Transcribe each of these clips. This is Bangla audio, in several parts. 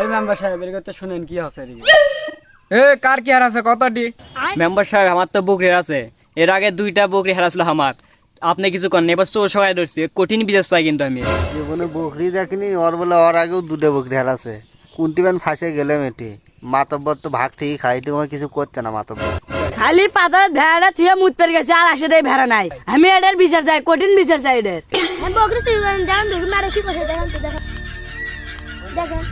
এই মেম্বার সাহেব এর কথা শুনেন কি আছে রে? এ কার কি হারাছে কতটি? মেম্বার সাহেব আমার তো বকরি আছে, এর আগে 2টা বকরি হারাছিল আমার। আপনি কিছু করেন, এবার চোর সবাই ধরছি, কঠিন বিচার চাই কিন্তু আমি। জীবনে বকরি দেখিনি, ওর বলে ওর আগেও 2টা বকরি হারাছে। কোনটি বেন ফাঁসে গেলাম এটি। মাতব্বর তো ভাগ ঠিকই খাই, এটি আমার কিছু করছে না মাতব্বর। খালি পাতার ভেড়া থুয়ে মুত পেরে গেছে, আর আসে দেয় ভেড়া নাই। আমি এটার বিচার চাই, কঠিন বিচার চাই এদের। বকরি চুরি করেন, দেখেন দেখুন আরো কি করছে, দেখেন তো দেখেন দেখেন।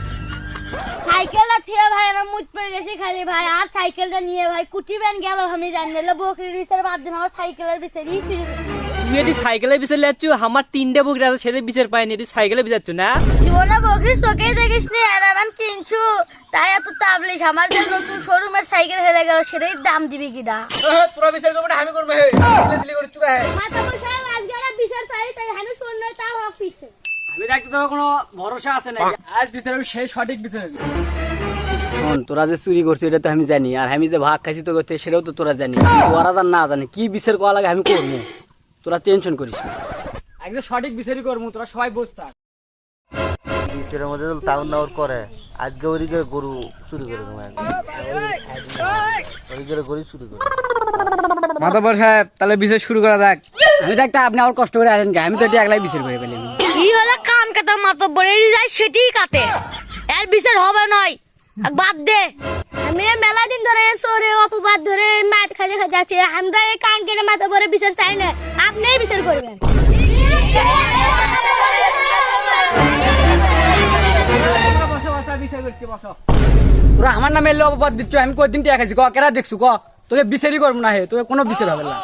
সাইকেলটা থিয়ে ভাই আমার মুখ পড়ে গেছে খালি ভাই, আর সাইকেলটা নিয়ে ভাই কুটি ব্যান গেল আমি জানি না। বকরির বিচার বাদ দিন, আমার সাইকেলের বিচারই চুরি করে। তুমি এটি সাইকেলের বিচার লেচ্ছ, আমার 3টা বকরি আছে সেটা বিচার পাইনি, এটি সাইকেলের বিচারছো না? জীবনে বকরি চোখেই দেখিস নি, এরামান কিনছু তাই এত তাবলিশ। আমার যে নতুন শোরুমের সাইকেল হেরে গেল, সেটাই দাম দিবি কিনা? তোরা বিচার করবে না আমি করবে, হে সিলি করে চুকা হে। মাতাবর সাহেব আজকে আর বিচার চাই, তাই আমি শুন না তাও অফিসে আমি দেখতে তো কোনো ভরসা আছে না, আজ বিচার হবে সেই সঠিক বিচার হবে। শোন, তোরা যে চুরি করছিস এটা তো আমি জানি, আর আমি যে ভাগ খাইছি তো করতে সেটাও তো তোরা জানি। তোরা যা না জানি কি বিচার করা লাগে আমি করবো, তোরা টেনশন করিস না। একদম সঠিক বিচারই করবো, তোরা সবাই বস থাক। বিচারের মধ্যে তো টাউন নাওর করে, আজকে ওদিকে গরু চুরি করে তোমার, ওদিকে গরু চুরি করে। মাতব্বর সাহেব তাহলে বিচার শুরু করা যাক। আমি দেখতে আপনি আমার কষ্ট করে আসেন, আমি তো এটা একলাই বিচার করে ফেলি। কি হলো কান কাটা মাতাবর এই যায় সেটাই কাটে, এর বিচার হবে নয়, বাদ দে। আমি মেলা দিন ধরে সরে অপবাদ ধরে মাঠ খাইতে খাইতে আছি, আমরা এই কান কেটে মাতাবরের বিচার চাই না, আপনিই বিচার করবেন। তোরা আমার নামে এলে অপবাদ দিচ্ছ, আমি কদিন টিয়া খাইছি, কেরা দেখছু ক? তোকে বিচারই করবো না, হে তোকে কোনো বিচার হবে না।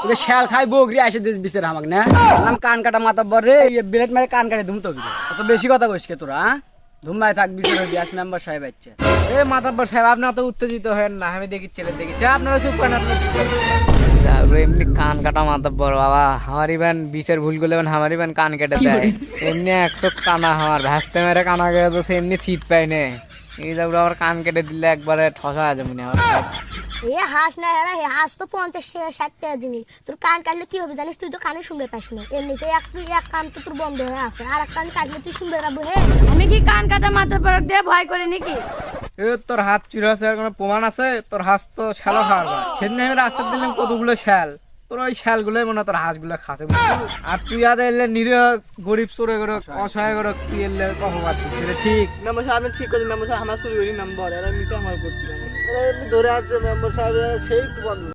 তোকে শ্যাল খাই বগরি আসে দিস বিচার আমাকে না। নাম কান কাটা মাতাব্বর রে, বিলেট মারে কান কাটে ধুম তো অত বেশি কথা কইস কে তোরা? ধুমায় থাক, বিচার হবি। আজ মেম্বার সাহেব আচ্ছা। এ মাতব্বর সাহেব আপনি অত উত্তেজিত হেন না, আমি দেখি ছেলে দেখি আপনারা চুপ করেন, আপনারা চুপ করেন। এমনি কান কাটা মাতব্বর বাবা, আমার ইভেন বিচার ভুল করলে আমার ইভেন কান কেটে দেয়। এমনি 100 কানা আমার ভাসতে মেরে কানা গেলে তো এমনি থিত পাই নে, এই যাবো আবার কান কেটে দিলে একবারে ঠসা আছে মনে আমার। এ হাঁস না হেরা, হে হাঁস তো 50-60 টাকা জিনিস। তোর কান কাটলে কি হবে জানিস? তুই তো কানে শুনতে পাস না, এমনিতে এক কান তো তোর বন্ধ হয়ে আছে, আর এক কান কাটলে তুই শুনতে পারবো। হে আমি কি কান কাটা মাথার পর দিয়ে ভয় করে নাকি? এ তোর হাত চুরি আছে, কোনো প্রমাণ আছে? তোর হাঁস তো শ্যালো খাওয়ার কথা। সেদিন আমি রাস্তা দিলাম কতগুলো শ্যাল, তোর ওই শ্যাল গুলোই মনে হয় তোর হাঁস গুলো খাসে। আর তুই আদে এলে নিরীহ গরিব চোরে করে অসহায় করে তুই এলে অপবাদ দিচ্ছি, ঠিক? মেম্বার সাহেব আপনি ঠিক করছেন, মেম্বার সাহেব আমার চুরি করি মেম্বার, এরা মিশে আমার করতে। এমনি ধরে আসছে মেম্বার সাহেব, সেই তো বন্ধ।